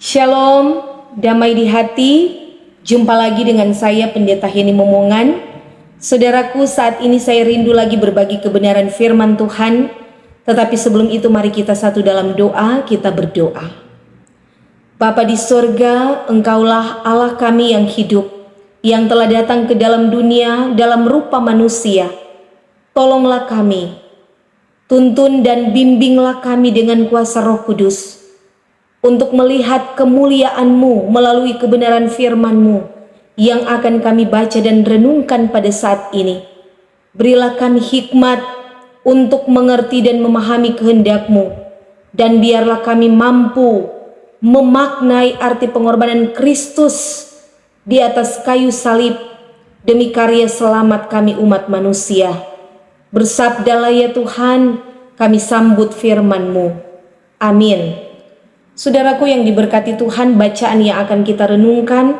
Shalom, damai di hati. Jumpa lagi dengan saya Pendeta Heni Momongan. Saudaraku, saat ini saya rindu lagi berbagi kebenaran firman Tuhan. Tetapi sebelum itu mari kita satu dalam doa, kita berdoa. Bapa di sorga, Engkaulah Allah kami yang hidup, yang telah datang ke dalam dunia dalam rupa manusia. Tolonglah kami, tuntun dan bimbinglah kami dengan kuasa Roh Kudus, untuk melihat kemuliaan-Mu melalui kebenaran firman-Mu yang akan kami baca dan renungkan pada saat ini. Berilah kami hikmat untuk mengerti dan memahami kehendak-Mu, dan biarlah kami mampu memaknai arti pengorbanan Kristus di atas kayu salib demi karya selamat kami umat manusia. Bersabdalah ya Tuhan, kami sambut firman-Mu. Amin. Saudaraku yang diberkati Tuhan, bacaan yang akan kita renungkan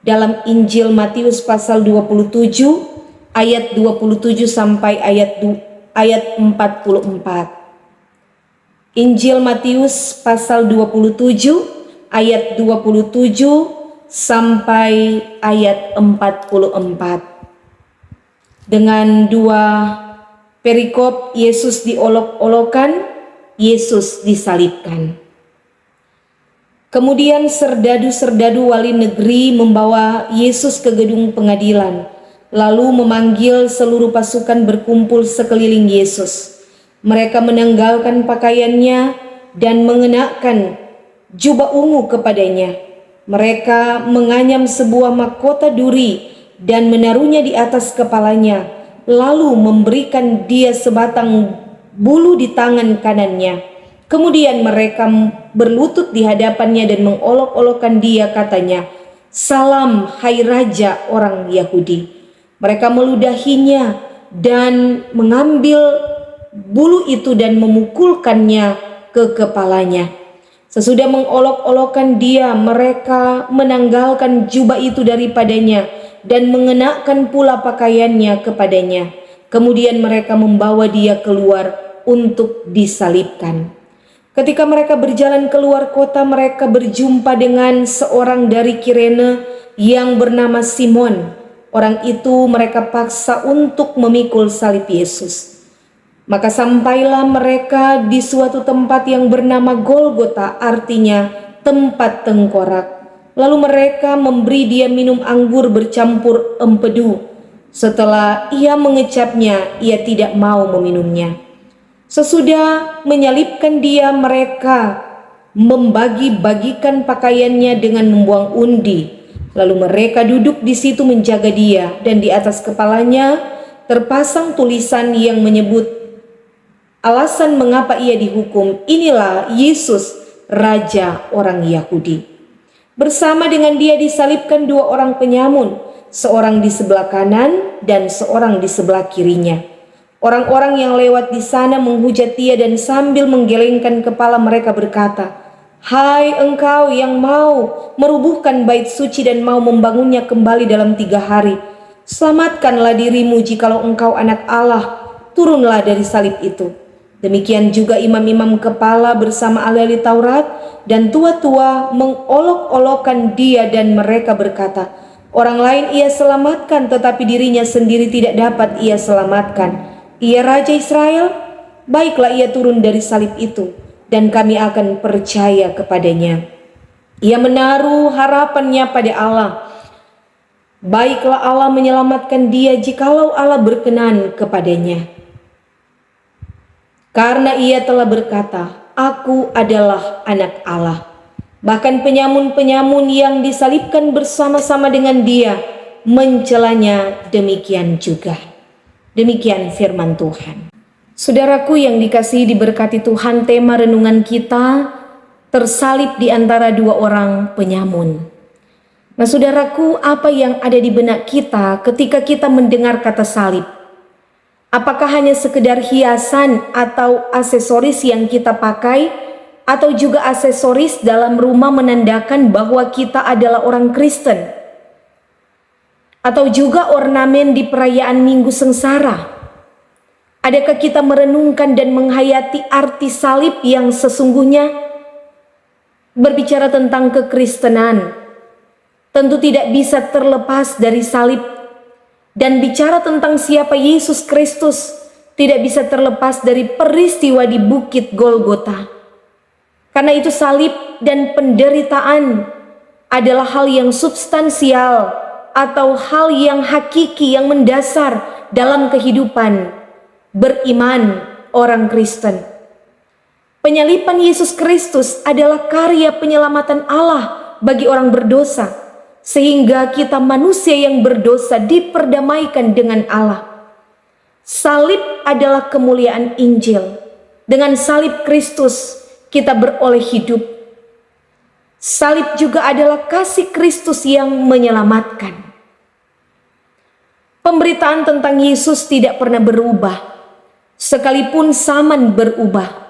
dalam Injil Matius pasal 27 ayat 27 sampai ayat 44. Injil Matius pasal 27 ayat 27 sampai ayat 44. Dengan dua perikop, Yesus diolok-olokan, Yesus disalibkan. Kemudian serdadu-serdadu wali negeri membawa Yesus ke gedung pengadilan, lalu memanggil seluruh pasukan berkumpul sekeliling Yesus. Mereka menanggalkan pakaiannya dan mengenakan jubah ungu kepadanya. Mereka menganyam sebuah mahkota duri dan menaruhnya di atas kepalanya, lalu memberikan dia sebatang bulu di tangan kanannya. Kemudian mereka berlutut di hadapannya dan mengolok-olokkan dia, katanya, "Salam, hai Raja orang Yahudi." Mereka meludahinya dan mengambil bulu itu dan memukulkannya ke kepalanya. Sesudah mengolok-olokkan dia, mereka menanggalkan jubah itu daripadanya dan mengenakan pula pakaiannya kepadanya. Kemudian mereka membawa dia keluar untuk disalibkan. Ketika mereka berjalan keluar kota, mereka berjumpa dengan seorang dari Kirene yang bernama Simon. Orang itu mereka paksa untuk memikul salib Yesus. Maka sampailah mereka di suatu tempat yang bernama Golgota, artinya tempat tengkorak. Lalu mereka memberi dia minum anggur bercampur empedu. Setelah ia mengecapnya, ia tidak mau meminumnya. Sesudah menyalibkan dia, mereka membagi-bagikan pakaiannya dengan membuang undi. Lalu mereka duduk di situ menjaga dia, dan di atas kepalanya terpasang tulisan yang menyebut alasan mengapa ia dihukum. Inilah Yesus, Raja orang Yahudi. Bersama dengan dia disalibkan dua orang penyamun, seorang di sebelah kanan dan seorang di sebelah kirinya. Orang-orang yang lewat di sana menghujat dia dan sambil menggelengkan kepala mereka berkata, "Hai engkau yang mau merubuhkan bait suci dan mau membangunnya kembali dalam 3 hari, selamatkanlah dirimu jikalau engkau anak Allah, turunlah dari salib itu." Demikian juga imam-imam kepala bersama ahli Taurat dan tua-tua mengolok-olokkan dia dan mereka berkata, "Orang lain ia selamatkan, tetapi dirinya sendiri tidak dapat ia selamatkan. Ia Raja Israel, baiklah ia turun dari salib itu, dan kami akan percaya kepadanya." Ia menaruh harapannya pada Allah. Baiklah Allah menyelamatkan dia jikalau Allah berkenan kepadanya. Karena ia telah berkata, "Aku adalah anak Allah." Bahkan penyamun-penyamun yang disalibkan bersama-sama dengan dia mencelanya demikian juga. Demikian firman Tuhan. Saudaraku yang dikasihi diberkati Tuhan, tema renungan kita tersalib di antara dua orang penyamun. Nah saudaraku, apa yang ada di benak kita ketika kita mendengar kata salib? Apakah hanya sekedar hiasan atau aksesoris yang kita pakai, atau juga aksesoris dalam rumah menandakan bahwa kita adalah orang Kristen? Atau juga ornamen di perayaan Minggu Sengsara? Adakah kita merenungkan dan menghayati arti salib yang sesungguhnya? Berbicara tentang kekristenan, tentu tidak bisa terlepas dari salib. Dan bicara tentang siapa Yesus Kristus, tidak bisa terlepas dari peristiwa di Bukit Golgota. Karena itu salib dan penderitaan adalah hal yang substansial atau hal yang hakiki, yang mendasar dalam kehidupan beriman orang Kristen. Penyaliban Yesus Kristus adalah karya penyelamatan Allah bagi orang berdosa, sehingga kita manusia yang berdosa diperdamaikan dengan Allah. Salib adalah kemuliaan Injil. Dengan salib Kristus kita beroleh hidup. Salib juga adalah kasih Kristus yang menyelamatkan. Pemberitaan tentang Yesus tidak pernah berubah, sekalipun zaman berubah.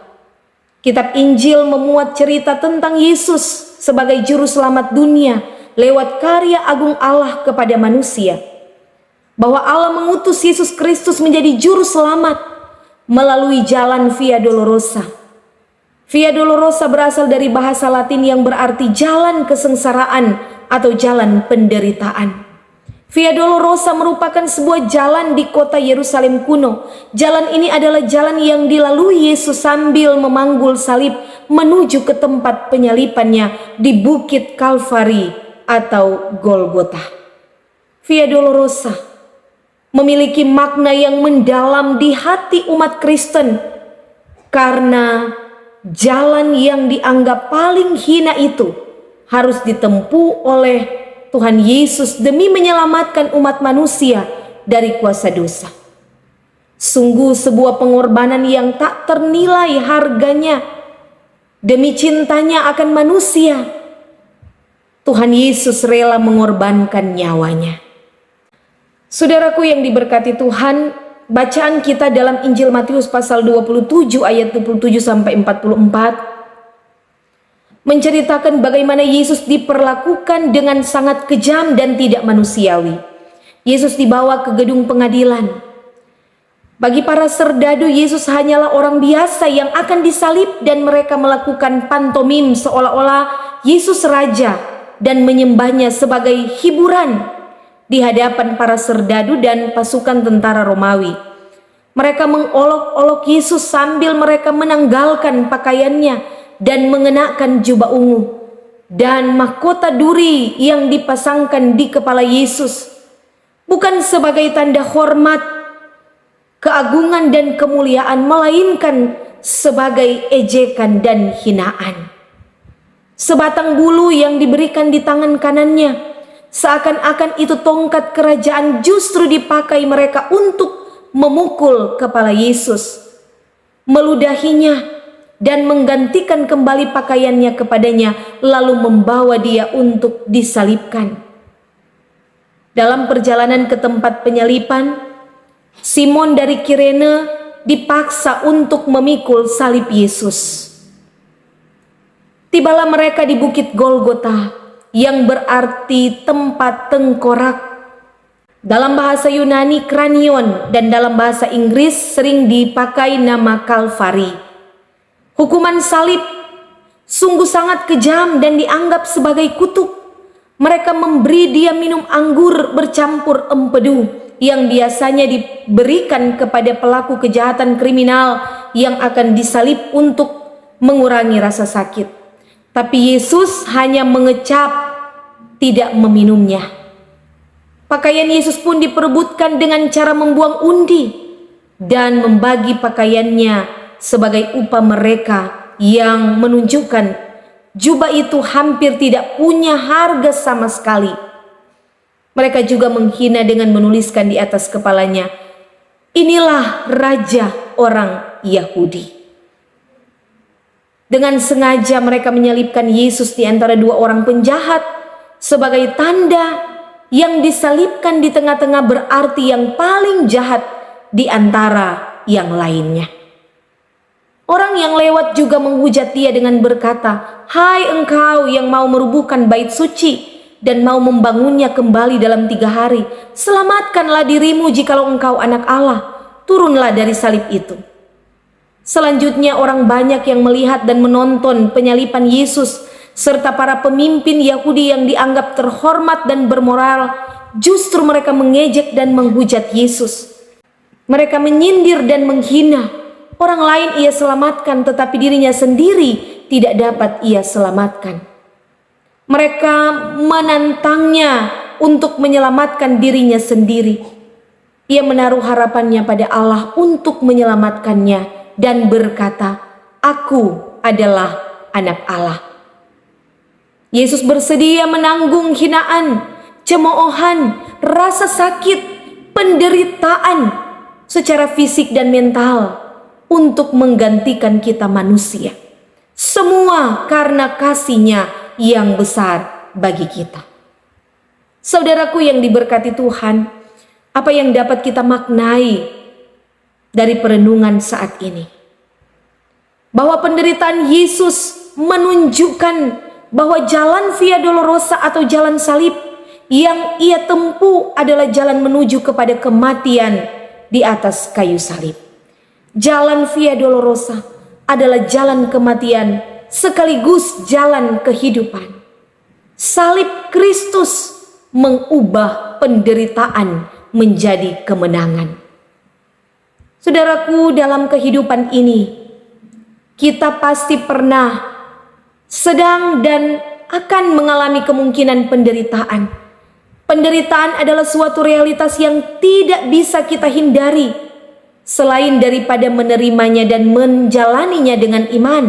Kitab Injil memuat cerita tentang Yesus sebagai juru selamat dunia lewat karya agung Allah kepada manusia. Bahwa Allah mengutus Yesus Kristus menjadi juru selamat melalui jalan Via Dolorosa. Via Dolorosa berasal dari bahasa Latin yang berarti jalan kesengsaraan atau jalan penderitaan. Via Dolorosa merupakan sebuah jalan di kota Yerusalem kuno. Jalan ini adalah jalan yang dilalui Yesus sambil memanggul salib menuju ke tempat penyalipannya di Bukit Kalvari atau Golgota. Via Dolorosa memiliki makna yang mendalam di hati umat Kristen, karena jalan yang dianggap paling hina itu harus ditempuh oleh Tuhan Yesus demi menyelamatkan umat manusia dari kuasa dosa. Sungguh sebuah pengorbanan yang tak ternilai harganya. Demi cintanya akan manusia, Tuhan Yesus rela mengorbankan nyawanya. Saudaraku yang diberkati Tuhan, bacaan kita dalam Injil Matius pasal 27 ayat 27 sampai 44 menceritakan bagaimana Yesus diperlakukan dengan sangat kejam dan tidak manusiawi. Yesus dibawa ke gedung pengadilan. Bagi para serdadu, Yesus hanyalah orang biasa yang akan disalib dan mereka melakukan pantomim seolah-olah Yesus raja dan menyembahnya sebagai hiburan di hadapan para serdadu dan pasukan tentara Romawi. Mereka mengolok-olok Yesus sambil mereka menanggalkan pakaiannya dan mengenakan jubah ungu dan mahkota duri yang dipasangkan di kepala Yesus, bukan sebagai tanda hormat, keagungan dan kemuliaan, melainkan sebagai ejekan dan hinaan. Sebatang bulu yang diberikan di tangan kanannya, seakan-akan itu tongkat kerajaan, justru dipakai mereka untuk memukul kepala Yesus, meludahinya dan menggantikan kembali pakaiannya kepadanya, lalu membawa dia untuk disalibkan. Dalam perjalanan ke tempat penyalipan, Simon dari Kirene dipaksa untuk memikul salib Yesus. Tibalah mereka di Bukit Golgota, yang berarti tempat tengkorak. Dalam bahasa Yunani kranion, dan dalam bahasa Inggris sering dipakai nama Kalvari. Hukuman salib sungguh sangat kejam dan dianggap sebagai kutuk. Mereka memberi dia minum anggur bercampur empedu yang biasanya diberikan kepada pelaku kejahatan kriminal yang akan disalib untuk mengurangi rasa sakit. Tapi Yesus hanya mengecap, tidak meminumnya. Pakaian Yesus pun diperebutkan dengan cara membuang undi dan membagi pakaiannya sebagai upah mereka, yang menunjukkan jubah itu hampir tidak punya harga sama sekali. Mereka juga menghina dengan menuliskan di atas kepalanya, "Inilah Raja orang Yahudi." Dengan sengaja mereka menyalibkan Yesus di antara dua orang penjahat sebagai tanda yang disalibkan di tengah-tengah berarti yang paling jahat di antara yang lainnya. Orang yang lewat juga menghujat dia dengan berkata, "Hai engkau yang mau merubuhkan bait suci dan mau membangunnya kembali dalam 3 hari, selamatkanlah dirimu jikalau engkau anak Allah, turunlah dari salib itu." Selanjutnya orang banyak yang melihat dan menonton penyalipan Yesus serta para pemimpin Yahudi yang dianggap terhormat dan bermoral, justru mereka mengejek dan menghujat Yesus. Mereka menyindir dan menghina. Orang lain ia selamatkan, tetapi dirinya sendiri tidak dapat ia selamatkan. Mereka menantangnya untuk menyelamatkan dirinya sendiri. Ia menaruh harapannya pada Allah untuk menyelamatkannya dan berkata, "Aku adalah anak Allah." Yesus bersedia menanggung hinaan, cemoohan, rasa sakit, penderitaan secara fisik dan mental untuk menggantikan kita manusia. Semua karena kasih-Nya yang besar bagi kita. Saudaraku yang diberkati Tuhan, apa yang dapat kita maknai dari perenungan saat ini? Bahwa penderitaan Yesus menunjukkan bahwa jalan Via Dolorosa atau jalan salib yang ia tempuh adalah jalan menuju kepada kematian di atas kayu salib. Jalan Via Dolorosa adalah jalan kematian sekaligus jalan kehidupan. Salib Kristus mengubah penderitaan menjadi kemenangan. Saudaraku, dalam kehidupan ini kita pasti pernah sedang dan akan mengalami kemungkinan penderitaan. Penderitaan adalah suatu realitas yang tidak bisa kita hindari selain daripada menerimanya dan menjalaninya dengan iman.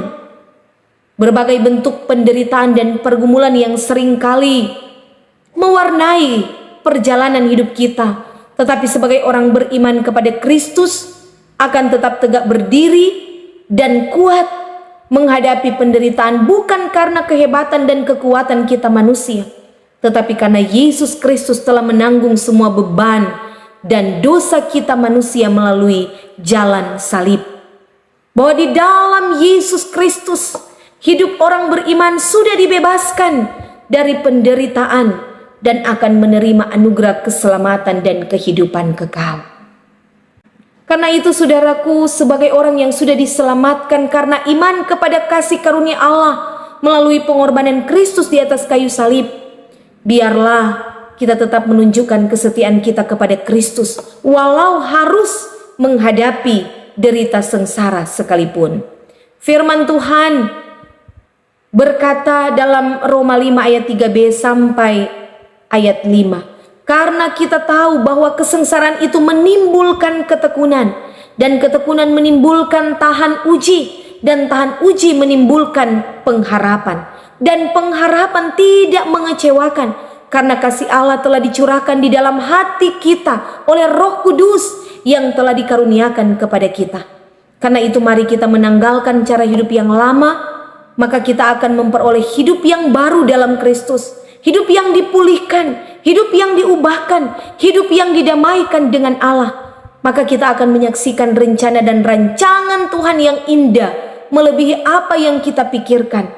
Berbagai bentuk penderitaan dan pergumulan yang seringkali mewarnai perjalanan hidup kita, tetapi sebagai orang beriman kepada Kristus akan tetap tegak berdiri dan kuat menghadapi penderitaan, bukan karena kehebatan dan kekuatan kita manusia, tetapi karena Yesus Kristus telah menanggung semua beban dan dosa kita manusia melalui jalan salib. Bahwa di dalam Yesus Kristus hidup orang beriman sudah dibebaskan dari penderitaan dan akan menerima anugerah keselamatan dan kehidupan kekal. Karena itu saudaraku, sebagai orang yang sudah diselamatkan karena iman kepada kasih karunia Allah melalui pengorbanan Kristus di atas kayu salib, biarlah kita tetap menunjukkan kesetiaan kita kepada Kristus walau harus menghadapi derita sengsara sekalipun. Firman Tuhan berkata dalam Roma 5 ayat 3b sampai ayat 5. Karena kita tahu bahwa kesengsaraan itu menimbulkan ketekunan, dan ketekunan menimbulkan tahan uji, dan tahan uji menimbulkan pengharapan. Dan pengharapan tidak mengecewakan, karena kasih Allah telah dicurahkan di dalam hati kita oleh Roh Kudus yang telah dikaruniakan kepada kita. Karena itu mari kita menanggalkan cara hidup yang lama, maka kita akan memperoleh hidup yang baru dalam Kristus. Hidup yang dipulihkan, hidup yang diubahkan, hidup yang didamaikan dengan Allah. Maka kita akan menyaksikan rencana dan rancangan Tuhan yang indah, melebihi apa yang kita pikirkan.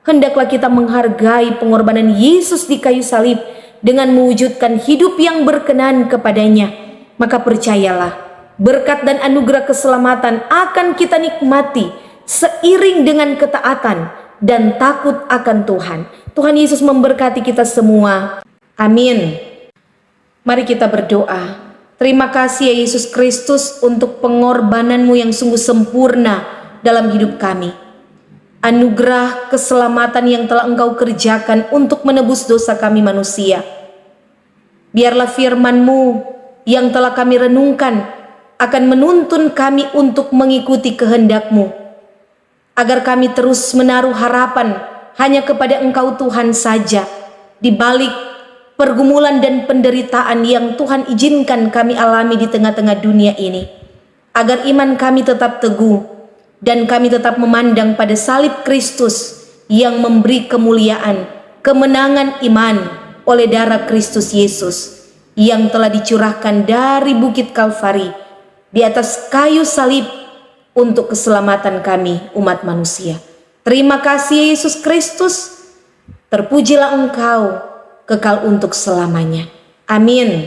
Hendaklah kita menghargai pengorbanan Yesus di kayu salib dengan mewujudkan hidup yang berkenan kepadanya. Maka percayalah, berkat dan anugerah keselamatan akan kita nikmati seiring dengan ketaatan dan takut akan Tuhan. Tuhan Yesus memberkati kita semua. Amin. Mari kita berdoa. Terima kasih ya Yesus Kristus untuk pengorbanan-Mu yang sungguh sempurna dalam hidup kami. Anugerah keselamatan yang telah Engkau kerjakan untuk menebus dosa kami manusia. Biarlah firman-Mu yang telah kami renungkan akan menuntun kami untuk mengikuti kehendak-Mu, agar kami terus menaruh harapan hanya kepada Engkau Tuhan saja, di balik pergumulan dan penderitaan yang Tuhan izinkan kami alami di tengah-tengah dunia ini, agar iman kami tetap teguh dan kami tetap memandang pada salib Kristus yang memberi kemuliaan, kemenangan iman oleh darah Kristus Yesus yang telah dicurahkan dari Bukit Kalvari di atas kayu salib untuk keselamatan kami umat manusia. Terima kasih Yesus Kristus, terpujilah Engkau kekal untuk selamanya. Amin.